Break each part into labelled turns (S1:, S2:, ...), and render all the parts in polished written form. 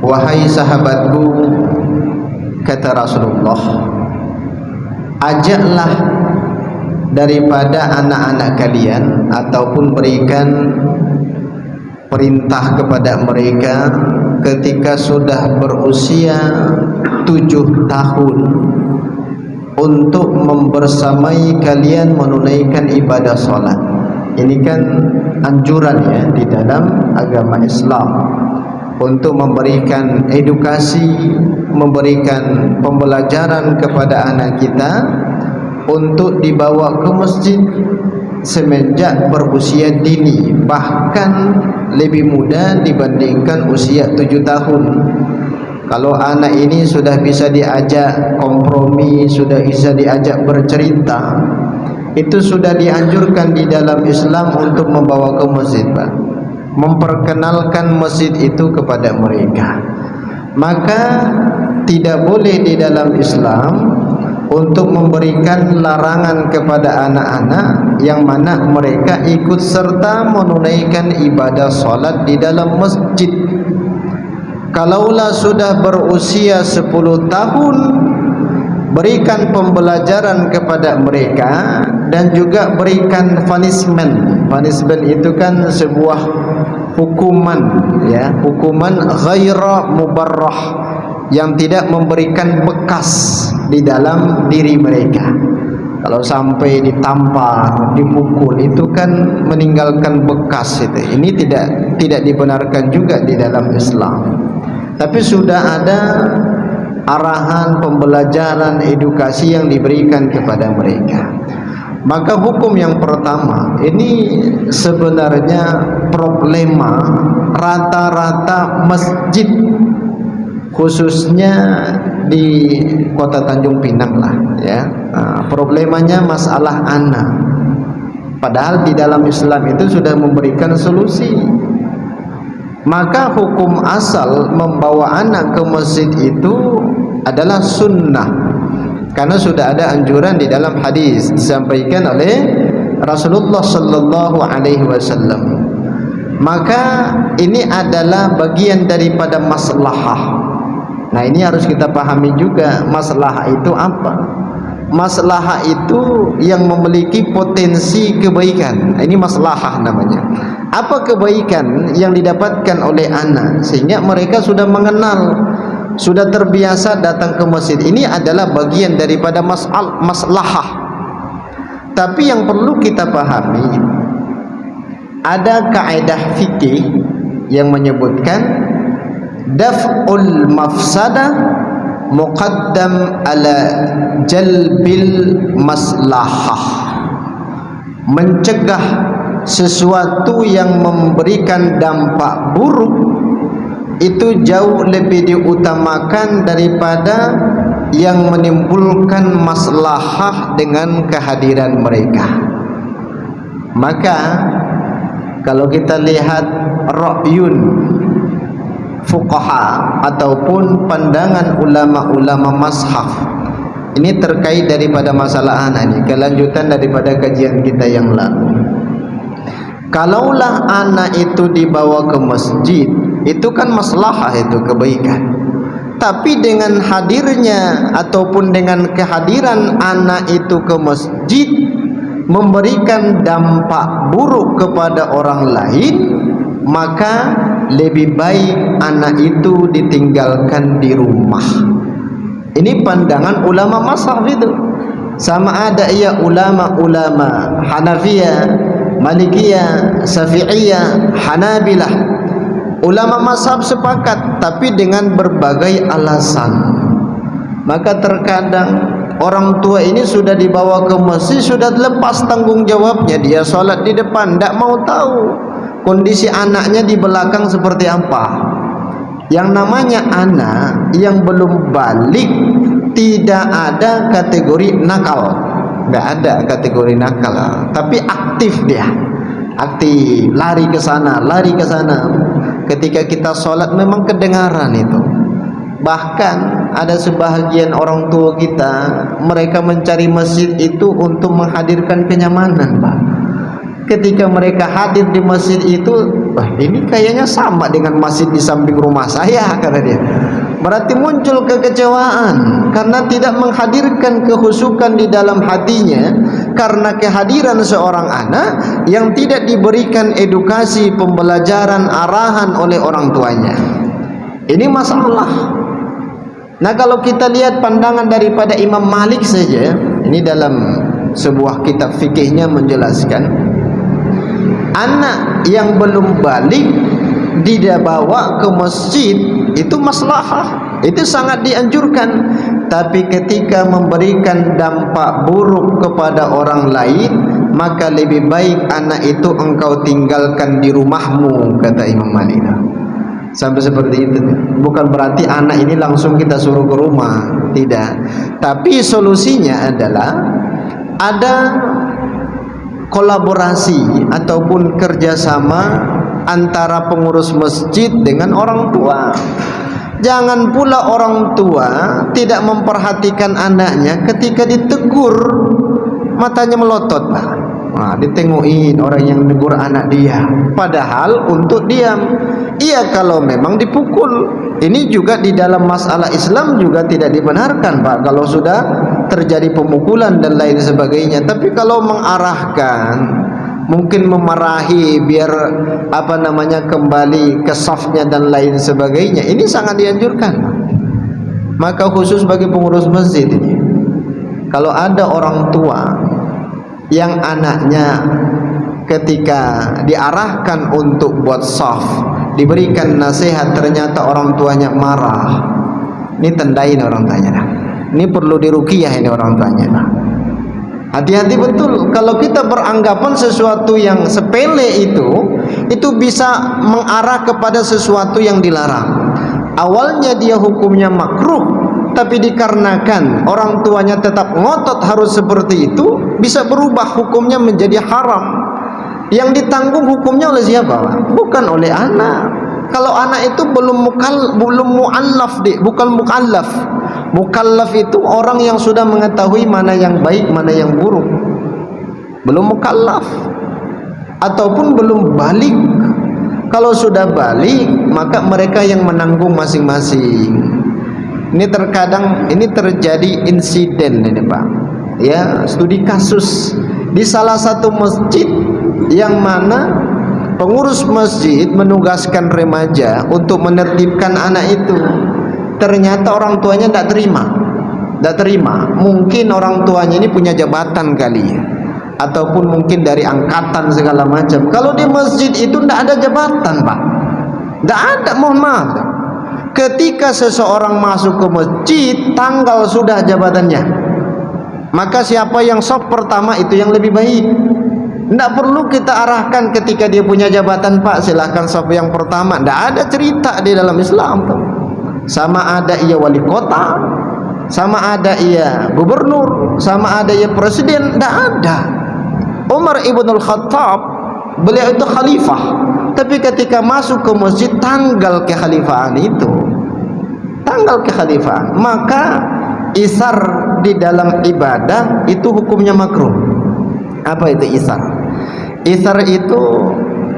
S1: wahai sahabatku, kata Rasulullah, ajaklah daripada anak-anak kalian ataupun berikan perintah kepada mereka ketika sudah berusia 7 tahun untuk membersamai kalian menunaikan ibadah salat. Ini kan anjuran ya di dalam agama Islam untuk memberikan edukasi, memberikan pembelajaran kepada anak kita untuk dibawa ke masjid semenjak berusia dini, bahkan lebih muda dibandingkan usia 7 tahun. Kalau anak ini sudah bisa diajak kompromi, sudah bisa diajak bercerita, itu sudah dianjurkan di dalam Islam untuk membawa ke masjid, Pak. Memperkenalkan masjid itu kepada mereka. Maka tidak boleh di dalam Islam untuk memberikan larangan kepada anak-anak yang mana mereka ikut serta menunaikan ibadah salat di dalam masjid. Kalaulah sudah berusia 10 tahun, berikan pembelajaran kepada mereka dan juga berikan punishment. Punishment itu kan sebuah hukuman ya, hukuman ghaira mubarrah yang tidak memberikan bekas di dalam diri mereka. Kalau sampai ditampar, dipukul, itu kan meninggalkan bekas itu. Ini tidak dibenarkan juga di dalam Islam. Tapi sudah ada arahan, pembelajaran, edukasi yang diberikan kepada mereka. Maka hukum yang pertama ini sebenarnya problema rata-rata masjid, khususnya di kota Tanjung Pinang lah ya. Problemanya masalah anak. Padahal di dalam Islam itu sudah memberikan solusi. Maka hukum asal membawa anak ke masjid itu adalah sunnah, karena sudah ada anjuran di dalam hadis disampaikan oleh Rasulullah sallallahu alaihi wasallam. Maka ini adalah bagian daripada maslahah. Nah, ini harus kita pahami juga, maslahah itu apa? Maslahah itu yang memiliki potensi kebaikan. Ini maslahah namanya. Apa kebaikan yang didapatkan oleh anak sehingga mereka sudah mengenal, sudah terbiasa datang ke masjid? Ini adalah bagian daripada maslahah. Tapi yang perlu kita pahami, ada kaidah fikih yang menyebutkan daf'ul mafsadah muqaddam ala jalbil maslahah. Mencegah sesuatu yang memberikan dampak buruk itu jauh lebih diutamakan daripada yang menimbulkan maslahah dengan kehadiran mereka. Maka kalau kita lihat ra'yun fuqaha ataupun pandangan ulama-ulama mazhab, ini terkait daripada masalah anak ini, kelanjutan daripada kajian kita yang lalu. Kalaulah anak itu dibawa ke masjid, itu kan maslahah, itu kebaikan. Tapi dengan hadirnya ataupun dengan kehadiran anak itu ke masjid memberikan dampak buruk kepada orang lain, maka lebih baik anak itu ditinggalkan di rumah. Ini pandangan ulama mazhab itu. Sama ada ia ulama-ulama Hanafiyah, Malikiyah, Syafi'iyah, Hanabilah. Ulama mazhab sepakat, tapi dengan berbagai alasan. Maka terkadang orang tua ini sudah dibawa ke masjid, sudah lepas tanggung jawabnya, dia sholat di depan, tidak mau tahu kondisi anaknya di belakang seperti apa. Yang namanya anak yang belum balik tidak ada kategori nakal, nggak ada kategori nakal, tapi aktif dia, aktif, lari ke sana, lari ke sana. Ketika kita sholat memang kedengaran itu. Bahkan ada sebahagian orang tua kita, mereka mencari masjid itu untuk menghadirkan kenyamanan, Pak. ketika mereka hadir di masjid itu, wah ini kayaknya sama dengan masjid di samping rumah saya, kata dia. Berarti muncul kekecewaan karena tidak menghadirkan kehusukan di dalam hatinya, karena kehadiran seorang anak yang tidak diberikan edukasi, pembelajaran, arahan oleh orang tuanya. Ini masalah. Nah, kalau kita lihat pandangan daripada Imam Malik saja, ini dalam sebuah kitab fikihnya menjelaskan, anak yang belum balik dibawa ke masjid itu maslahah, itu sangat dianjurkan. Tapi ketika memberikan dampak buruk kepada orang lain, maka lebih baik anak itu engkau tinggalkan di rumahmu, kata Imam Malik. Sampai seperti itu. Bukan berarti anak ini langsung kita suruh ke rumah, tidak. Tapi solusinya adalah ada kolaborasi ataupun kerjasama antara pengurus masjid dengan orang tua. Jangan pula orang tua tidak memperhatikan anaknya, ketika ditegur matanya melotot. Nah, ditengokin orang yang negur anak dia, padahal untuk diam. Iya, kalau memang dipukul. Ini juga di dalam masalah Islam juga tidak dibenarkan, Pak, kalau sudah terjadi pemukulan dan lain sebagainya. Tapi kalau mengarahkan, mungkin memarahi biar kembali ke safnya dan lain sebagainya, ini sangat dianjurkan. Maka khusus bagi pengurus masjid ini, kalau ada orang tua yang anaknya ketika diarahkan untuk buat saf, diberikan nasihat, ternyata orang tuanya marah, ini tandain orang tuanya dah. Ini perlu diruqyah ini orang tuanya dah. Hati-hati betul kalau kita beranggapan sesuatu yang sepele itu bisa mengarah kepada sesuatu yang dilarang. Awalnya dia hukumnya makruh, tapi dikarenakan orang tuanya tetap ngotot harus seperti itu, bisa berubah hukumnya menjadi haram. Yang ditanggung hukumnya oleh siapa? Bukan oleh anak. Kalau anak itu belum muallaf, bukan mukallaf. Mukallaf itu orang yang sudah mengetahui mana yang baik, mana yang buruk. Belum mukallaf ataupun belum balik. Kalau sudah balik, maka mereka yang menanggung masing-masing. Ini terkadang ini terjadi insiden ini, Pak. Ya, studi kasus di salah satu masjid yang mana pengurus masjid menugaskan remaja untuk menertibkan anak itu. Ternyata orang tuanya tidak terima. Mungkin orang tuanya ini punya jabatan kali ya, ataupun mungkin dari angkatan segala macam. Kalau di masjid itu tidak ada jabatan, Pak. Tidak ada, mohon maaf. Ketika seseorang masuk ke masjid, tanggal sudah jabatannya. Maka siapa yang saf pertama itu yang lebih baik. Tidak perlu kita arahkan ketika dia punya jabatan, Pak, silahkan saf yang pertama. Tidak ada cerita di dalam Islam tuh. Sama ada ia wali kota, sama ada ia gubernur, sama ada ia presiden, tidak ada. Umar ibnul Khattab, beliau itu khalifah, tapi ketika masuk ke masjid tanggal kekhalifahan itu, maka isar di dalam ibadah itu hukumnya makruh. Apa itu isar? Isar itu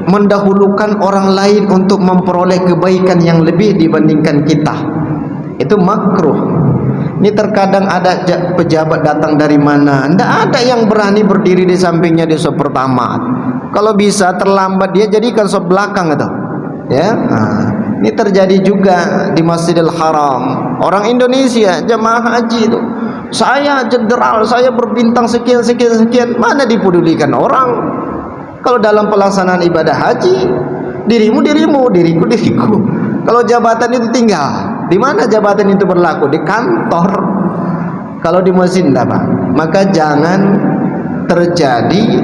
S1: mendahulukan orang lain untuk memperoleh kebaikan yang lebih dibandingkan kita. Itu makruh. Ini terkadang ada pejabat datang dari mana, tidak ada yang berani berdiri di sampingnya di sop pertama. Kalau bisa terlambat dia jadikan sop belakang itu. Ya, ini terjadi juga di Masjidil Haram. Orang Indonesia jemaah haji itu, saya jenderal, saya berbintang sekian, mana dipedulikan orang. Kalau dalam pelaksanaan ibadah haji, dirimu, diriku. Kalau jabatan itu tinggal, di mana jabatan itu berlaku? Di kantor. Kalau di masjid enggak, Pak. Maka jangan terjadi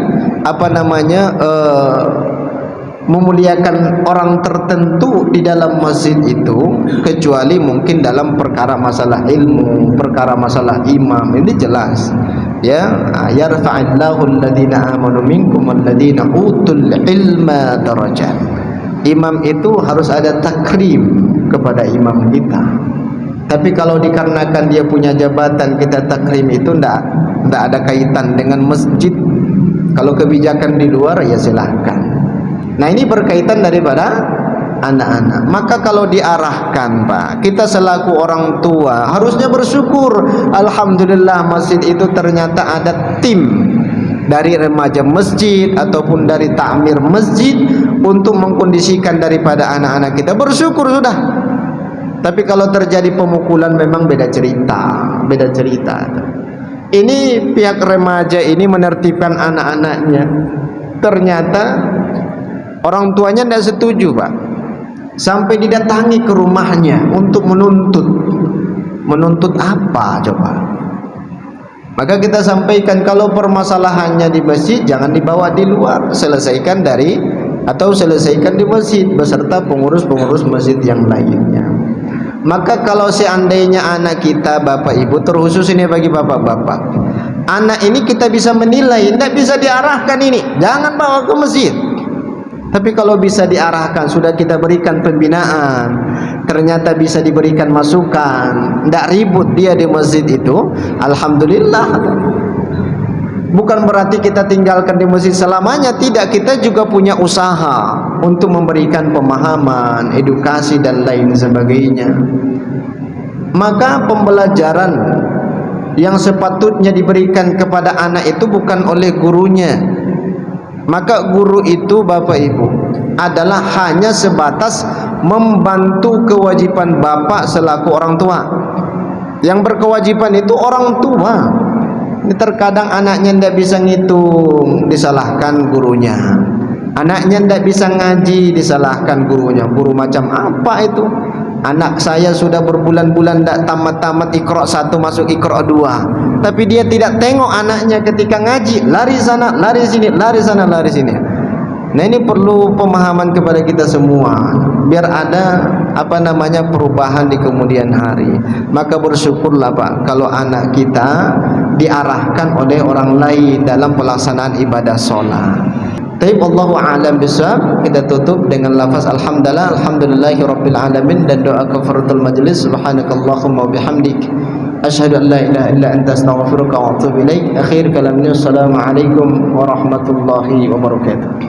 S1: memuliakan orang tertentu di dalam masjid itu, kecuali mungkin dalam perkara masalah ilmu, perkara masalah imam. Ini jelas. Ya, yarfa'illahu alladhina amanu minkum walladhina utul ilma darajat. Imam itu harus ada takrim kepada imam kita. Tapi kalau dikarenakan dia punya jabatan kita takrim itu tidak ada kaitan dengan masjid, Kalau kebijakan di luar ya silahkan. Nah ini berkaitan daripada anak-anak. Maka kalau diarahkan Pak, kita selaku orang tua harusnya bersyukur. Alhamdulillah masjid itu ternyata ada tim dari remaja masjid ataupun dari takmir masjid untuk mengkondisikan daripada anak-anak kita. Bersyukur sudah. Tapi kalau terjadi pemukulan memang beda cerita. Beda cerita. Ini pihak remaja ini menertibkan anak-anaknya. Ternyata orang tuanya tidak setuju Pak. Sampai didatangi ke rumahnya untuk menuntut. Menuntut apa coba? Maka kita sampaikan kalau permasalahannya di masjid jangan dibawa di luar, selesaikan selesaikan di masjid beserta pengurus-pengurus masjid yang lainnya. Maka kalau seandainya anak kita Bapak Ibu, terkhusus ini bagi bapak-bapak, anak ini kita bisa menilai, tidak bisa diarahkan ini, jangan bawa ke masjid. Tapi kalau bisa diarahkan, sudah kita berikan pembinaan, ternyata bisa diberikan masukan, tidak ribut dia di masjid itu, alhamdulillah. Bukan berarti kita tinggalkan di masjid selamanya, tidak. Kita juga punya usaha untuk memberikan pemahaman, edukasi dan lain sebagainya. Maka pembelajaran yang sepatutnya diberikan kepada anak itu bukan oleh gurunya. Maka guru itu Bapak Ibu adalah hanya sebatas membantu kewajiban bapak selaku orang tua. Yang berkewajiban itu orang tua. Ini terkadang anaknya tidak bisa ngitung, disalahkan gurunya. Anaknya tidak bisa ngaji, disalahkan gurunya. Guru macam apa itu? Anak saya sudah berbulan-bulan tidak tamat-tamat Iqra 1 masuk Iqra 2, tapi dia tidak tengok anaknya ketika ngaji, lari sana, lari sini, lari sana, lari sini. Nah ini perlu pemahaman kepada kita semua, biar ada perubahan di kemudian hari. Maka bersyukurlah Pak kalau anak kita diarahkan oleh orang lain dalam pelaksanaan ibadah sholat. Taib Allahu a'lam bishawab. Kita tutup dengan lafaz alhamdulillahi rabbil alamin dan doa kafaratul majlis. Subhanakallahumma wa bihamdik asyhadu an la ilaha illa anta astaghfiruka wa atubu ilaik. Akhir kalamnya assalamu alaikum warahmatullahi wabarakatuh.